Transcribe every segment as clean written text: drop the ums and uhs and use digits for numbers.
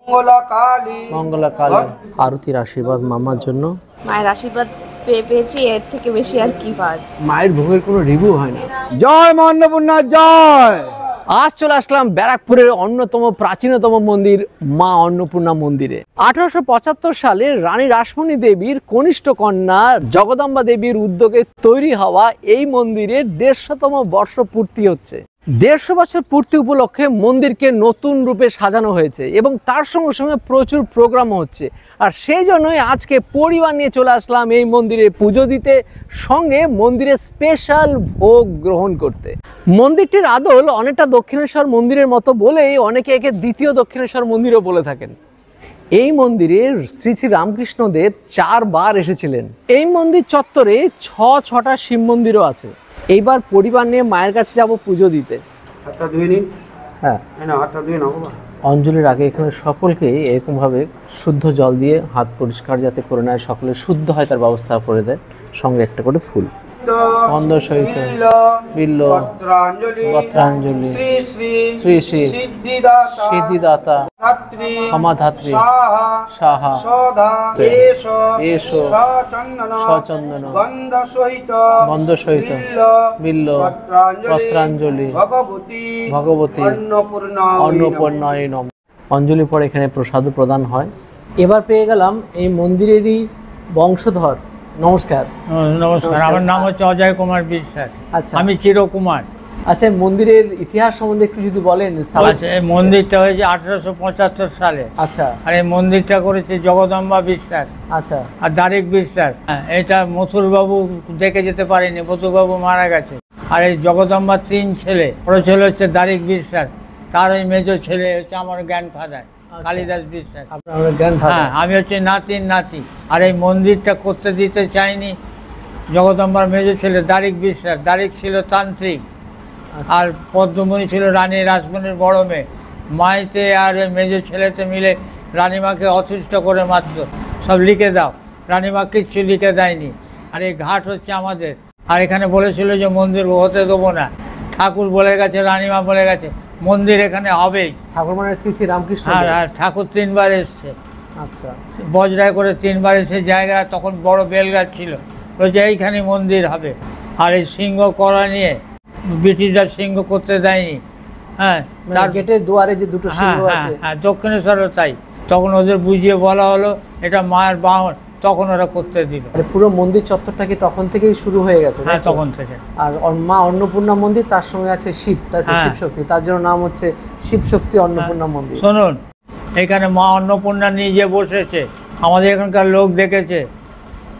মঙ্গলা কালী। আরতির আশীর্বাদ মামার জন্য। মায়ের আশীর্বাদ পেয়েছি, এর থেকে বেশি আর কি পাওয়া। মায়ের ভোগের কোনো রিভিউ হয় না। জয় মা অন্নপূর্ণা জয়। আজ চলে আসলাম ব্যারাকপুরের অন্যতম প্রাচীনতম মন্দির মা অন্নপূর্ণা মন্দিরে। 1875 সালে রানী রাসমণি দেবীর কনিষ্ঠ কন্যা জগদম্বা দেবীর উদ্যোগে তৈরি হওয়া এই মন্দিরের 150তম বর্ষ পূর্তি হচ্ছে। 150 বছর পূর্তি উপলক্ষে মন্দিরকে নতুন রূপে সাজানো হয়েছে এবং তার সঙ্গে সঙ্গে প্রচুর প্রোগ্রামও হচ্ছে। আর সেই জন্যই আজকে পরিবার নিয়ে চলে আসলাম এই মন্দিরে পুজো দিতে, সঙ্গে মন্দিরের স্পেশাল ভোগ গ্রহণ করতে। মন্দিরটির আদল অনেকটা দক্ষিণেশ্বর মন্দিরের মতো বলেই অনেকে একে দ্বিতীয় দক্ষিণেশ্বর মন্দিরও বলে থাকেন। এই মন্দিরে শ্রী শ্রী রামকৃষ্ণদেব 4 বার এসেছিলেন। এই মন্দির চত্বরে 6টা শিব মন্দিরও আছে। এইবার পরিবার নিয়ে মায়ের কাছে যাব পুজো দিতে। হাতটা ধুয়ে নিন। হ্যাঁ, হাতটা ধুয়ে নাও বাবা। অঞ্জলির আগে এখানে সকলকে এরকমভাবে শুদ্ধ জল দিয়ে হাত পরিষ্কার যাতে করে নেয়, সকলে শুদ্ধ হয় তার ব্যবস্থা করে দেয়। সঙ্গে একটা করে ফুল, গন্ধ সহিত বিল্ল পত্রাঞ্জলি শ্রী শ্রী সিদ্ধিদাতা ক্ষমাধাত্রী সাহা এসো সচন্দন গন্ধ সহিত বিল্ল পত্রাঞ্জলি ভগবতী অন্নপূর্ণায় নমঃ। অঞ্জলি পরে এখানে প্রসাদ প্রদান হয়। এবার পেয়ে গেলাম এই মন্দিরেরই বংশধর। নমস্কার। নমস্কার, আমার নাম হচ্ছে অজয় কুমার বিশ্বাস। আচ্ছা, আমি চিরকুমার। আচ্ছা, মন্দিরের ইতিহাস সম্বন্ধে একটু যদি বলেন। আচ্ছা, এই মন্দিরটা হয়েছে 1875 সালে। আচ্ছা, আর এই মন্দিরটা করেছে জগদম্বা বিশ্বাস। আচ্ছা, আর দারিক বিশ্বাস। এটা মথুরবাবু দেখে যেতে পারেনি, মথুরবাবু মারা গেছে। আর এই জগদম্বার 3 ছেলে, বড় ছেলে হচ্ছে দারিক বিশ্বাস, তার ওই মেজ ছেলে হচ্ছে আমার গ্র্যান্ডফাদার কালিদাস বিশ্বাস। হ্যাঁ, আমি হচ্ছে নাতি। আর এই মন্দিরটা করতে দিতে চাইনি জগদম্বার মেজ ছেলে দারিক বিশ্বাস। দারিক ছিল তান্ত্রিক, আর পদ্মমণি ছিল রানী রাসমণির বড় মেয়ে। মাইতে আর মেজ ছেলেতে মিলে রানীমাকে অসুস্থ করে মাত্র সব লিখে দাও। রানীমা কিচ্ছু লিখে দেয়নি। আর এই ঘাট হচ্ছে আমাদের। আর এখানে বলেছিল যে মন্দির হতে দেবো না। ঠাকুর বলে গেছে, রানীমা বলে গেছে মন্দির এখানে হবেই। ঠাকুর মানে শ্রী শ্রী রামকৃষ্ণ। আর ঠাকুর 3 বার এসছে। আচ্ছা, বজরায় করে 3 বার এসে জায়গা, তখন বড় বেলগাছ ছিল, বলছে এইখানে মন্দির হবে। আর এই সিংহ করা নিয়ে ব্রিটিশরা সিংহ করতে দেয়নি। হ্যাঁ, তার গেটের দুয়ারে যে দুটো সিংহ আছে। হ্যাঁ, দক্ষিণেশ্বরও তাই। তখন ওদের বুঝিয়ে বলা হলো এটা মায়ের বাহন, তখন ওরা করতে দিল। পুরো মন্দির চত্বরটা কি তখন থেকেই শুরু হয়ে গেছে? হ্যাঁ, তখন থেকে। আর মা অন্নপূর্ণা মন্দির, তার সঙ্গে আছে শিব, তাই তো? শিব শক্তি, তার জন্য নাম হচ্ছে শিব শক্তি অন্নপূর্ণা মন্দির। শুনুন, এখানে মা অন্নপূর্ণা নিজে বসেছে, আমাদের এখানকার লোক দেখেছে।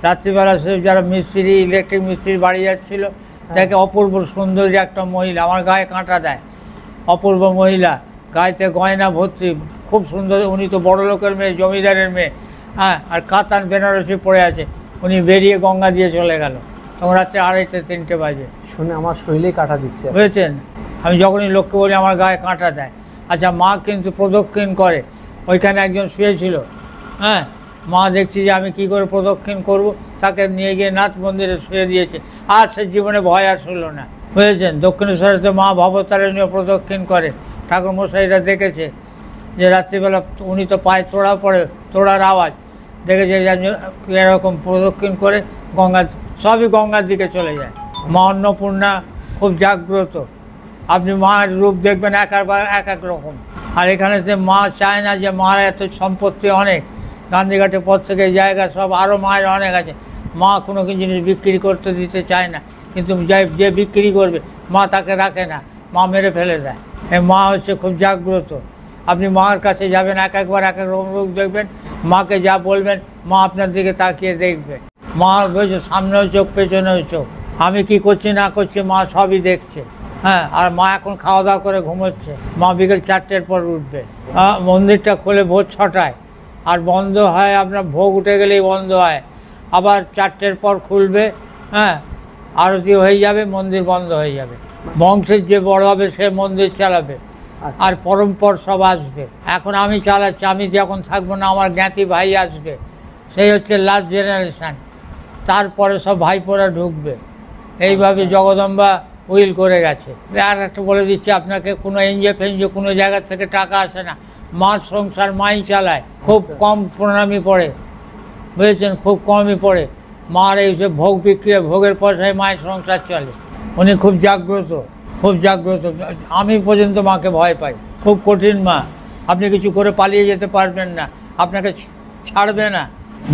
রাত্রিবেলা সে যারা মিস্ত্রি, ইলেকট্রিক মিস্ত্রি বাড়ি যাচ্ছিল, তাকে অপূর্ব সুন্দর একটা মহিলা, আমার গায়ে কাঁটা দেয়। অপূর্ব মহিলা, গায়েতে গয়না ভর্তি, খুব সুন্দর। উনি তো বড় লোকের মেয়ে, জমিদারের মেয়ে। হ্যাঁ, আর কাতান বেনারসি পড়ে আছে। উনি বেরিয়ে গঙ্গা দিয়ে চলে গেল। তখন রাত্রে 2:30-3টে বাজে। শুনে আমার শরীরে কাঁটা দিচ্ছে, বুঝেছেন? আমি যখনই লোককে বলি আমার গায়ে কাঁটা দেয়। আচ্ছা, মা কিন্তু প্রদক্ষিণ করে। ওইখানে একজন শুয়েছিল। হ্যাঁ, মা দেখছি যে আমি কি করে প্রদক্ষিণ করব, তাকে নিয়ে গিয়ে নাথ মন্দিরে শুয়ে দিয়েছে। আর সে জীবনে ভয় আসলো না। বুঝেছেন? দক্ষিণেশ্বরেতে মা ভবতারিণীও প্রদক্ষিণ করে। ঠাকুরমশাইরা দেখেছে যে রাত্রিবেলা উনি তো পায়ে তোড়া পড়ে, তোড়ার আওয়াজ দেখেছে, এরকম প্রদক্ষিণ করে গঙ্গা, সবই গঙ্গার দিকে চলে যায়। মা অন্নপূর্ণা খুব জাগ্রত। আপনি মায়ের রূপ দেখবেন এক এক রকম। আর এখানে যে মা চায় না যে মার এত সম্পত্তি অনেক, গান্ধীঘাটের পর থেকে জায়গা সব আরও মায়ের অনেক আছে। মা কোনো কিছু জিনিস বিক্রি করতে দিতে চায় না, কিন্তু যে বিক্রি করবে মা তাকে রাখে না, মা মেরে ফেলে দেয়। এই মা হচ্ছে খুব জাগ্রত। আপনি মার কাছে যাবেন, একবার এক এক রকম রূপ দেখবেন। মাকে যা বলবেন মা আপনার দিকে তাকিয়ে দেখবে। মা বলছে সামনেও চোখ, পেছনেও চোখ। আমি কি করছি না করছি মা সবই দেখছে। হ্যাঁ, আর মা এখন খাওয়া দাওয়া করে ঘুমোচ্ছে। মা বিকেল 4টের পর উঠবে। মন্দিরটা খোলে ভোর 6টায়, আর বন্ধ হয় আপনার ভোগ উঠে গেলেই বন্ধ হয়। আবার 4টের পর খুলবে। হ্যাঁ, আরতি হয়ে যাবে, মন্দির বন্ধ হয়ে যাবে। বংশের যে বড় হবে সে মন্দির চালাবে, আর পরম্পর সব আসবে। এখন আমি চালাচ্ছি, আমি যখন থাকবো না আমার জ্ঞাতি ভাই আসবে, সেই হচ্ছে লাস্ট জেনারেশান। তারপরে সব ভাইপোরা ঢুকবে। এইভাবে জগদম্বা উইল করে গেছে। আর একটা বলে দিচ্ছি আপনাকে, কোনো এনজিও ফেনজিও কোনো জায়গা থেকে টাকা আসে না। মার সংসার মাই চালায়, খুব কম প্রণামী পড়ে, বুঝেছেন, খুব কমই পড়ে। মার এই যে ভোগ বিক্রি, ভোগের পয়সায় মায়ের সংসার চলে। উনি খুব জাগ্রত, খুব জাগ্রত। আমি পর্যন্ত মাকে ভয় পাই, খুব কঠিন মা। আপনি কিছু করে পালিয়ে যেতে পারবেন না, আপনাকে ছাড়বে না।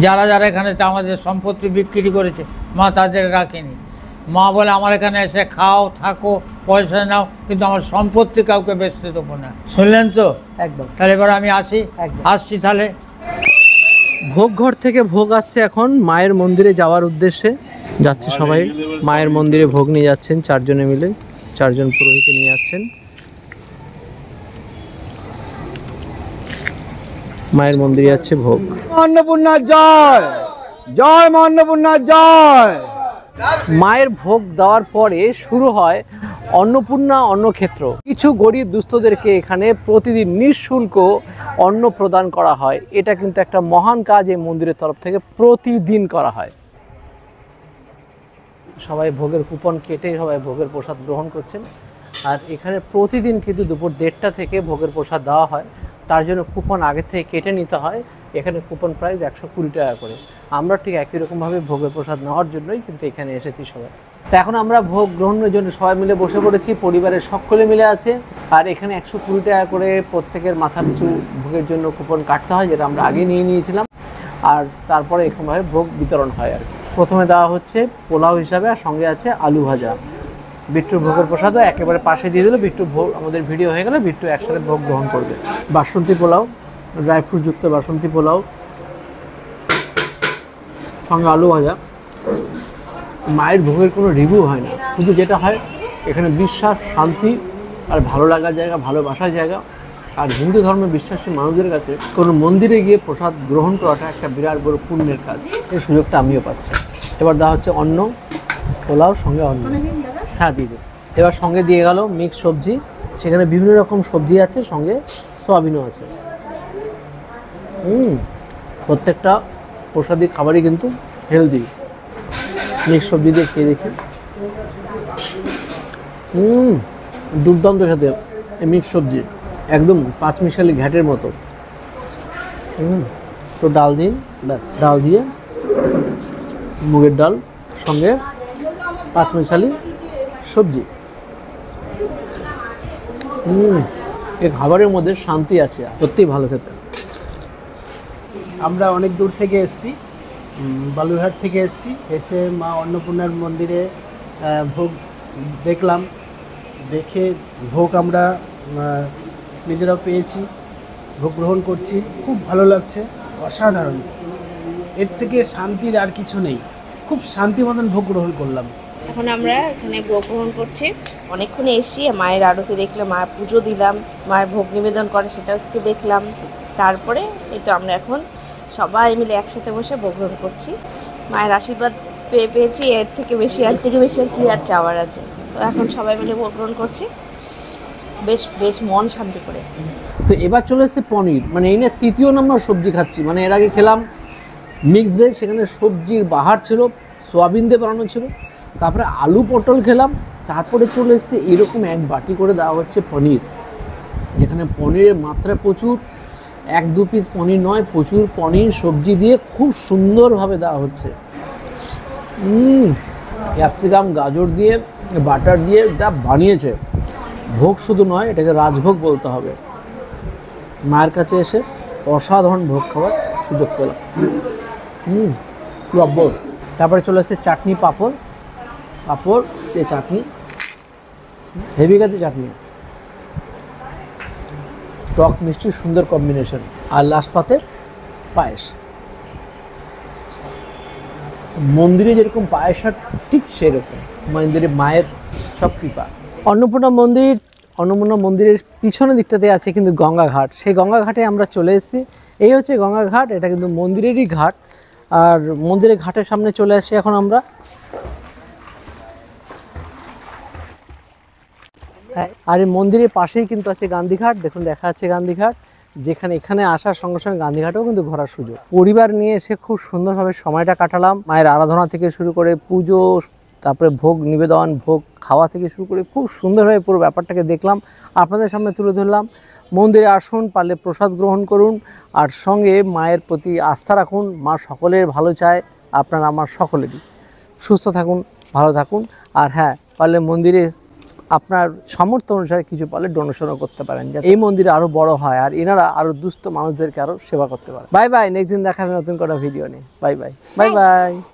যারা যারা এখানে আমাদের সম্পত্তি বিক্রি করেছে, মা তাদের রাখেনি। মা বলে আমার এখানে এসে খাও, থাকো, পয়সা নাও, কিন্তু আমার সম্পত্তি কাউকে বেচতে দেবো না। শুনলেন তো? একদম। তাহলে এবার আমি আসি, একদম। আসছি তাহলে। ভোগ ঘর থেকে ভোগ আসছে এখন মায়ের মন্দিরে যাওয়ার উদ্দেশ্যে যাচ্ছে সবাই। মায়ের মন্দিরে ভোগ নিয়ে যাচ্ছেন 4 জনে মিলে, 4 জন পুরোহিত নিয়ে যাচ্ছেন। মায়ের মন্দিরে যাচ্ছে ভোগ। অন্নপূর্ণা জয়, জয় মা অন্নপূর্ণা জয়। মায়ের ভোগ দেওয়ার পরে শুরু হয় অন্নপূর্ণা অন্নক্ষেত্র। কিছু গরিব দুস্থদেরকে এখানে প্রতিদিন নিঃশুল্ক অন্ন প্রদান করা হয়। এটা কিন্তু একটা মহান কাজ এই মন্দিরের তরফ থেকে প্রতিদিন করা হয়। সবাই ভোগের কুপন কেটে সবাই ভোগের প্রসাদ গ্রহণ করছেন। আর এখানে প্রতিদিন কিন্তু দুপুর 1:30টা থেকে ভোগের প্রসাদ দেওয়া হয়। তার জন্য কুপন আগে থেকে কেটে নিতে হয়। এখানে কুপন প্রাইস 120 টাকা করে। আমরা ঠিক একই রকমভাবে ভোগের প্রসাদ নেওয়ার জন্যই কিন্তু এখানে এসেছি সবাই। তো এখন আমরা ভোগ গ্রহণের জন্য সবাই মিলে বসে পড়েছি, পরিবারের সকলে মিলে আছে। আর এখানে 120 টাকা করে প্রত্যেকের মাথা পিছু ভোগের জন্য কুপন কাটতে হয়, যেটা আমরা আগে নিয়ে নিয়েছিলাম। আর তারপরে এরকমভাবে ভোগ বিতরণ হয় আর কি। প্রথমে দেওয়া হচ্ছে পোলাও হিসাবে, আর সঙ্গে আছে আলু ভাজা। বিট্টুর ভোগের প্রসাদও একেবারে পাশে দিয়ে দিল। বিট্টুর ভোগ আমাদের ভিডিও হয়ে গেলে বিট্টু একসাথে ভোগ গ্রহণ করবে। বাসন্তী পোলাও, ড্রাই ফ্রুট যুক্ত বাসন্তী পোলাও, সঙ্গে আলু ভাজা। মায়ের ভোগের কোনো রিভিউ হয় না, কিন্তু যেটা হয় এখানে বিশ্বাস, শান্তি আর ভালো লাগার জায়গা, ভালোবাসার জায়গা। আর হিন্দু ধর্মে বিশ্বাসী মানুষদের কাছে কোনো মন্দিরে গিয়ে প্রসাদ গ্রহণ করাটা একটা বিরাট বড় পুণ্যের কাজ। এই সুযোগটা আমিও পাচ্ছি। এবার দেওয়া হচ্ছে অন্ন, পোলাও সঙ্গে অন্ন। হ্যাঁ দিদি। এবার সঙ্গে দিয়ে গেল মিক্স সবজি। সেখানে বিভিন্ন রকম সবজি আছে, সঙ্গে সয়াবিনও আছে। প্রত্যেকটা প্রসাদি খাবারই কিন্তু হেলদি। মিক্স সবজি দিয়ে খেয়ে দেখি। দুর্দান্ত খেতে এই মিক্স সবজি, একদম পাঁচমিশালি ঘ্যাটের মতো। তো ডাল দিন, ব্যাস ডাল দিয়ে মুগের ডাল, সঙ্গে পাঁচমিশালি সবজি। এই খাবারের মধ্যে শান্তি আছে, সত্যিই ভালো খেতে। আমরা অনেক দূর থেকে এসেছি, বালুরঘাট থেকে এসে মা অন্নপূর্ণার মন্দিরে ভোগ দেখলাম। দেখে ভোগ আমরা নিজেরাও পেয়েছি, ভোগ গ্রহণ করছি। খুব ভালো লাগছে, অসাধারণ। এর থেকে শান্তির আর কিছু নেই। খুব শান্তি মতন ভোগ গ্রহণ করলাম। এখন আমরা এখানে ভোগ গ্রহণ করছি। অনেকক্ষণ এসেছি, মায়ের আরতি দেখলাম, মায়ের পুজো দিলাম, মায়ের ভোগ নিবেদন করে সেটাও একটু দেখলাম। তারপরে এই তো আমরা এখন সবাই মিলে একসাথে বসে ভোগ গ্রহণ করছি। মায়ের আশীর্বাদ পেয়েছি, এর থেকে বেশি আর কি আর চাওয়ার আছে। তো এখন সবাই মিলে ভোগ গ্রহণ করছি, বেশ বেশ মন শান্তি করে। তো এবার চলে এসেছে পনির, মানে এই না 3য় নম্বর সবজি খাচ্ছি। মানে এর আগে খেলাম মিক্স ভেজ, সেখানে সবজির বাহার ছিল, সোয়াবিন দিয়ে বানানো ছিল। তারপরে আলু পটল খেলাম। তারপরে চলে এসেছে এরকম এক বাটি করে দেওয়া হচ্ছে পনির, যেখানে পনিরের মাত্রা প্রচুর। 1-2 পিস পনির নয়, প্রচুর পনির সবজি দিয়ে খুব সুন্দরভাবে দেওয়া হচ্ছে। ক্যাপসিকাম, গাজর দিয়ে, বাটার দিয়ে এটা বানিয়েছে। ভোগ শুধু নয়, এটাকে রাজভোগ বলতে হবে। মায়ের কাছে এসে অসাধারণ ভোগ খাওয়ার সুযোগ পেলাম। লব্বর। তারপরে চলে আসছে চাটনি, পাঁপড়, এই চাটনি হেভি কাছে চাটনি, টক মিষ্টির সুন্দর কম্বিনেশন। আর লাস্ট পাতে পায়েস। মন্দিরে যেরকম পায়েস হয় ঠিক সেরকম মন্দিরে মায়ের সব কৃপা। অন্নপূর্ণা মন্দিরের পিছনের দিকটাতে আছে কিন্তু গঙ্গা ঘাট। সেই গঙ্গা ঘাটে আমরা চলে এসেছি। এই হচ্ছে গঙ্গা ঘাট, এটা কিন্তু মন্দিরেরই ঘাট। আর মন্দিরের ঘাটের সামনে চলে আসছি এখন আমরা। আর এই মন্দিরের পাশেই কিন্তু আছে গান্ধীঘাট। দেখুন দেখা যাচ্ছে গান্ধীঘাট, যেখানে এখানে আসার সঙ্গে সঙ্গে গান্ধীঘাটেও কিন্তু ঘোরার সুযোগ। পরিবার নিয়ে এসে খুব সুন্দরভাবে সময়টা কাটালাম। মায়ের আরাধনা থেকে শুরু করে পুজো, তারপরে ভোগ নিবেদন, ভোগ খাওয়া থেকে শুরু করে খুব সুন্দরভাবে পুরো ব্যাপারটাকে দেখলাম, আপনাদের সামনে তুলে ধরলাম। মন্দিরে আসুন, পারলে প্রসাদ গ্রহণ করুন, আর সঙ্গে মায়ের প্রতি আস্থা রাখুন। মা সকলের ভালো চায়, আপনার আমার সকলেরই। সুস্থ থাকুন, ভালো থাকুন, আর হ্যাঁ, পারলে মন্দিরে আপনার সামর্থ্য অনুসারে কিছু পারলে ডোনেশনও করতে পারেন, যাতে এই মন্দিরে আরও বড় হয় আর এনারা আরও দুস্থ মানুষদেরকে আরও সেবা করতে পারে। বাই বাই, নেক্সট দিন দেখা হবে নতুন কোনো ভিডিও নিয়ে। Bye bye, bye bye.